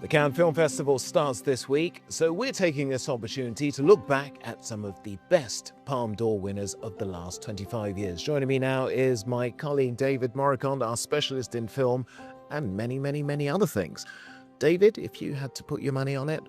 The Cannes Film Festival starts this week, so we're taking this opportunity to look back at some of the best Palme d'Or winners of the last 25 years. Joining me now is my colleague David Moricond, our specialist in film and many other things. David, if you had to put your money on it,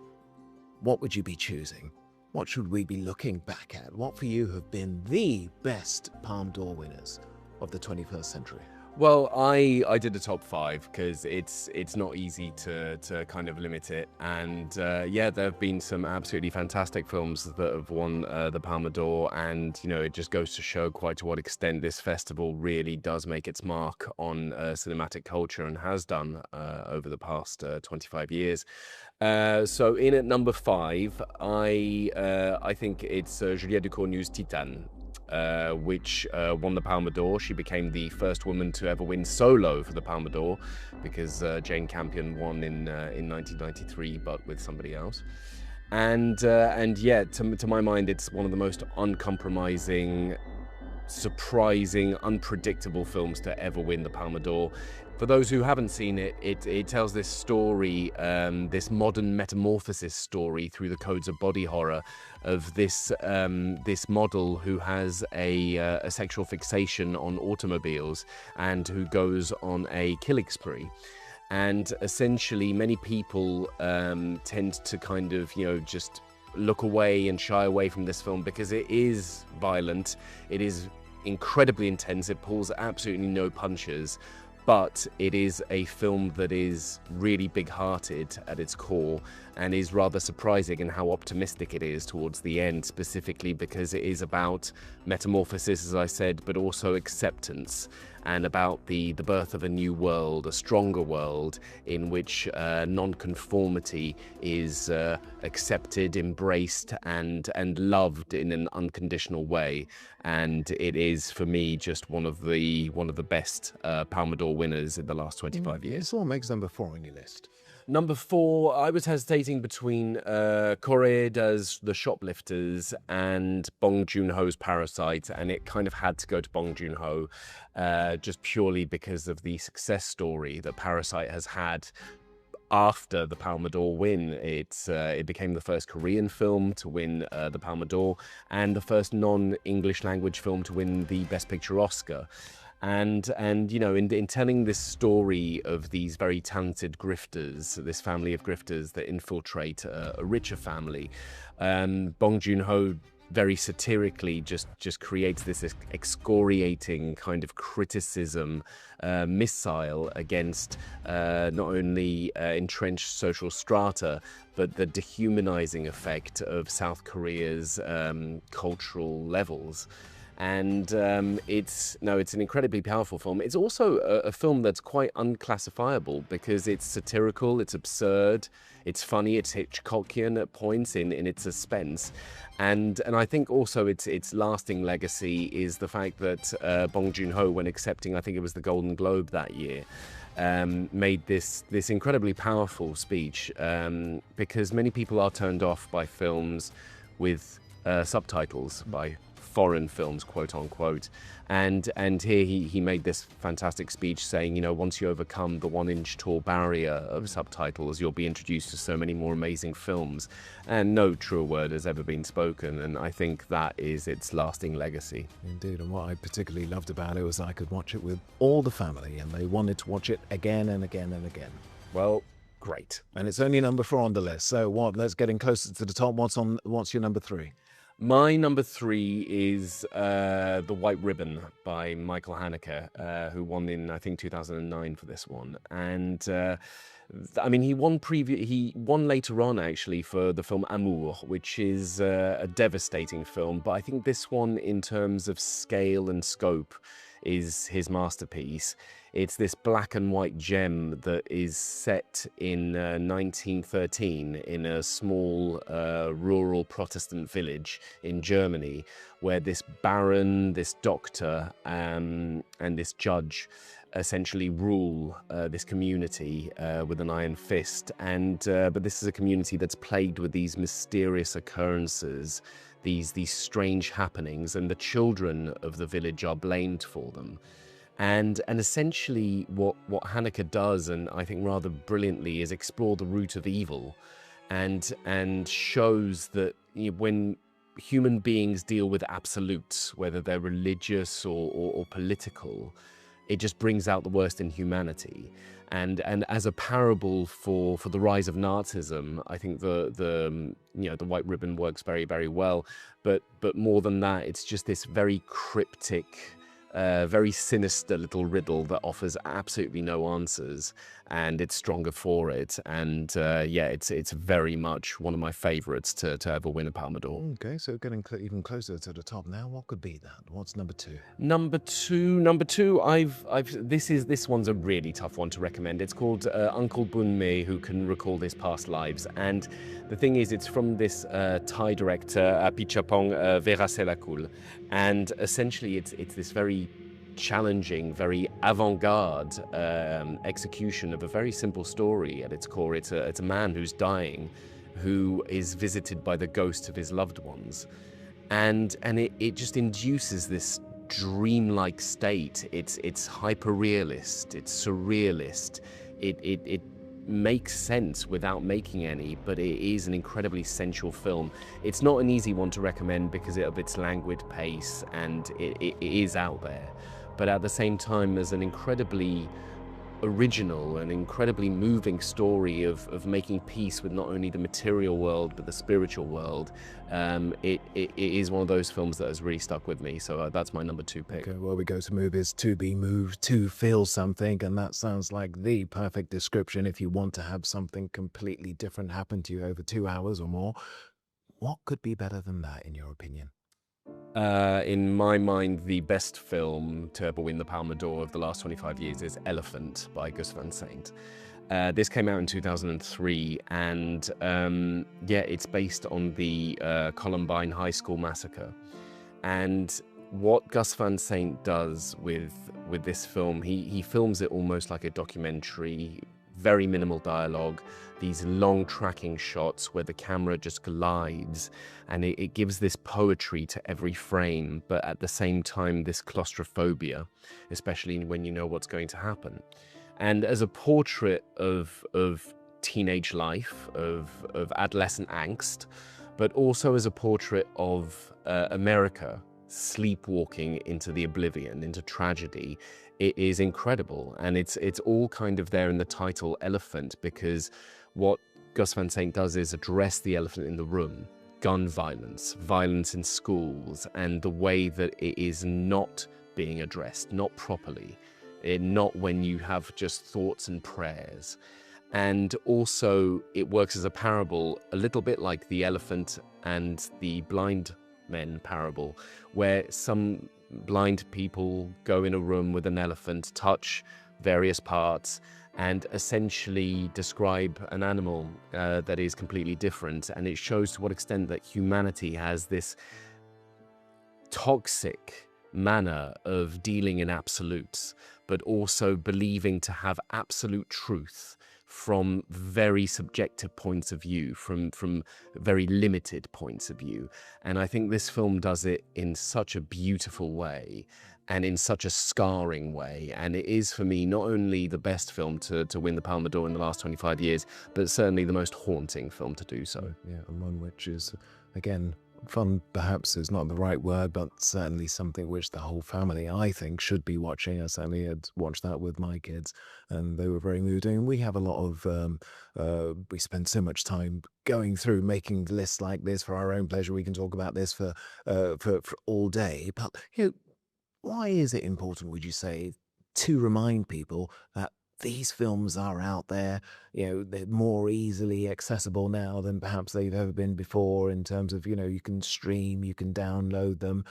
what would you be choosing? What should we be looking back at? What for you have been the best Palme d'Or winners of the 21st century? Well, I did a top five because it's not easy to kind of limit it, and yeah, there have been some absolutely fantastic films that have won the Palme d'Or, and it just goes to show quite to what extent this festival really does make its mark on cinematic culture and has done over the past 25 years. So in at number five, I think it's Juliette Ducournau's Titane. Which won the Palme d'Or. She became the first woman to ever win solo for the Palme d'Or, because Jane Campion won in 1993, but with somebody else. And yeah, to my mind, it's one of the most uncompromising, surprising, unpredictable films to ever win the Palme d'Or. For those who haven't seen it, it tells this story, this modern metamorphosis story through the codes of body horror of this model who has a sexual fixation on automobiles and who goes on a killing spree. And essentially, many people tend to kind of, just look away and shy away from this film because it is violent, it is incredibly intense, it pulls absolutely no punches. But it is a film that is really big-hearted at its core and is rather surprising in how optimistic it is towards the end, specifically because it is about metamorphosis, as I said, but also acceptance, and about the birth of a new world, a stronger world in which non-conformity is accepted, embraced, and loved in an unconditional way. And it is, for me, just one of the best Palme d'Or winners in the last 25 years. So what makes number four on your list? Number four, I was hesitating between Koreeda's The Shoplifters and Bong Joon-ho's Parasite, and it kind of had to go to Bong Joon-ho just purely because of the success story that Parasite has had. After the Palme d'Or win, it became the first Korean film to win the Palme d'Or and the first non-English language film to win the Best Picture Oscar. And in telling this story of these very talented grifters, this family of grifters that infiltrate a richer family, Bong Joon-ho very satirically just creates this excoriating kind of criticism missile against not only entrenched social strata, but the dehumanizing effect of South Korea's cultural levels. And it's an incredibly powerful film. It's also a film that's quite unclassifiable because it's satirical, it's absurd, it's funny, it's Hitchcockian at points in its suspense. And I think also its lasting legacy is the fact that Bong Joon-ho, when accepting, I think it was the Golden Globe that year, made this incredibly powerful speech because many people are turned off by films with subtitles, by foreign films, quote unquote, and here he made this fantastic speech saying, once you overcome the 1-inch tall barrier of subtitles, you'll be introduced to so many more amazing films, and no truer word has ever been spoken, and I think that is its lasting legacy. Indeed, and what I particularly loved about it was I could watch it with all the family, and they wanted to watch it again and again and again. Well, great. And it's only number four on the list, so let's get in closer to the top. What's your number three? My number three is The White Ribbon by Michael Haneke, who won in, I think, 2009 for this one. And he won later on, actually, for the film Amour, which is a devastating film. But I think this one, in terms of scale and scope, is his masterpiece. It's this black and white gem that is set in 1913 in a small rural Protestant village in Germany, where this baron, this doctor, and this judge essentially rule this community with an iron fist. But this is a community that's plagued with these mysterious occurrences, these strange happenings, and the children of the village are blamed for them. And essentially what Haneke does, and I think rather brilliantly, is explore the root of evil, and shows that when human beings deal with absolutes, whether they're religious or political, it just brings out the worst in humanity. And as a parable for the rise of Nazism, I think the White Ribbon works very, very well. But more than that, it's just this very cryptic, very sinister little riddle that offers absolutely no answers, and it's stronger for it. And it's very much one of my favorites to ever win a Palme d'Or. Okay, so getting even closer to the top now. What could be that? What's number two? Number two. This one's a really tough one to recommend. It's called Uncle Bunme, Who Can Recall His Past Lives. And the thing is, it's from this Thai director, Apichatpong Veeraselakul. And essentially, it's this very challenging, very avant-garde execution of a very simple story at its core. It's a man who's dying, who is visited by the ghosts of his loved ones. And it just induces this dreamlike state. It's hyper-realist, it's surrealist. It makes sense without making any, but it is an incredibly sensual film. It's not an easy one to recommend because of its languid pace, and it is out there. But at the same time, there's an incredibly original and incredibly moving story of making peace with not only the material world but the spiritual world. It is one of those films that has really stuck with me, so that's my number two pick. Okay, well, we go to movies to be moved, to feel something, and that sounds like the perfect description if you want to have something completely different happen to you over 2 hours or more. What could be better than that, in your opinion? In my mind, the best film to ever win the Palme d'Or of the last 25 years is Elephant by Gus Van Sant. This came out in 2003, and it's based on the Columbine High School massacre. And what Gus Van Sant does with this film, he films it almost like a documentary, very minimal dialogue, these long tracking shots where the camera just glides, and it gives this poetry to every frame, but at the same time this claustrophobia, especially when you know what's going to happen. And as a portrait of teenage life, of adolescent angst, but also as a portrait of America sleepwalking into the oblivion, into tragedy, it is incredible. And it's all kind of there in the title, Elephant, because what Gus Van Sant does is address the elephant in the room: gun violence, violence in schools, and the way that it is not being addressed, not properly, not when you have just thoughts and prayers. And also it works as a parable, a little bit like the elephant and the blind men parable, where some blind people go in a room with an elephant, touch various parts, and essentially describe an animal that is completely different. And it shows to what extent that humanity has this toxic manner of dealing in absolutes, but also believing to have absolute truth from very subjective points of view, from very limited points of view. And I think this film does it in such a beautiful way and in such a scarring way. And it is, for me, not only the best film to win the Palme d'Or in the last 25 years, but certainly the most haunting film to do so. Yeah, and one which is, again, fun perhaps is not the right word, but certainly something which the whole family, I think, should be watching. I certainly had watched that with my kids, and they were very moved. And we have a lot of, we spend so much time going through making lists like this for our own pleasure. We can talk about this for all day. But, why is it important, would you say, to remind people that these films are out there? They're more easily accessible now than perhaps they've ever been before, in terms of, you can stream, you can download them.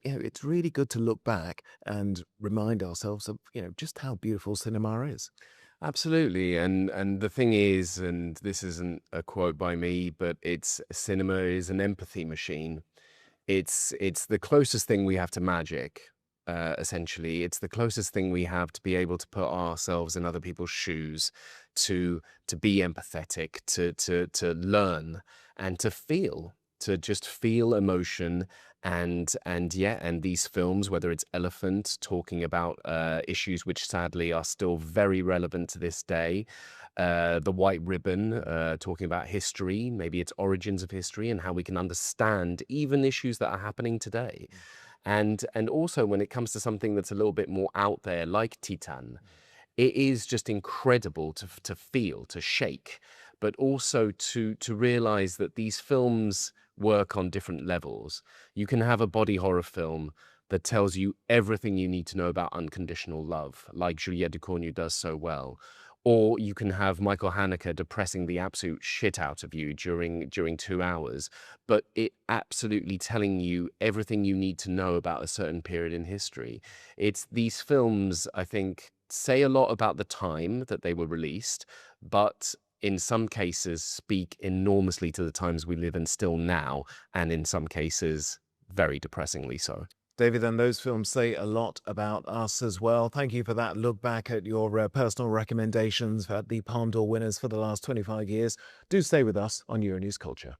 It's really good to look back and remind ourselves of, just how beautiful cinema is. Absolutely. And the thing is, and this isn't a quote by me, but cinema is an empathy machine. It's the closest thing we have to magic. Essentially, it's the closest thing we have to be able to put ourselves in other people's shoes, to be empathetic, to learn, and to feel, to just feel emotion And these films, whether it's Elephant talking about issues which sadly are still very relevant to this day, The White Ribbon talking about history, maybe its origins of history and how we can understand even issues that are happening today. And also when it comes to something that's a little bit more out there, like Titan, it is just incredible to feel, to shake, but also to realize that these films work on different levels. You can have a body horror film that tells you everything you need to know about unconditional love, like Juliette Ducournau does so well. Or you can have Michael Haneke depressing the absolute shit out of you during 2 hours, but it absolutely telling you everything you need to know about a certain period in history. It's these films, I think, say a lot about the time that they were released, but in some cases speak enormously to the times we live in still now, and in some cases, very depressingly so. David, and those films say a lot about us as well. Thank you for that look back at your personal recommendations at the Palme d'Or winners for the last 25 years. Do stay with us on Euronews Culture.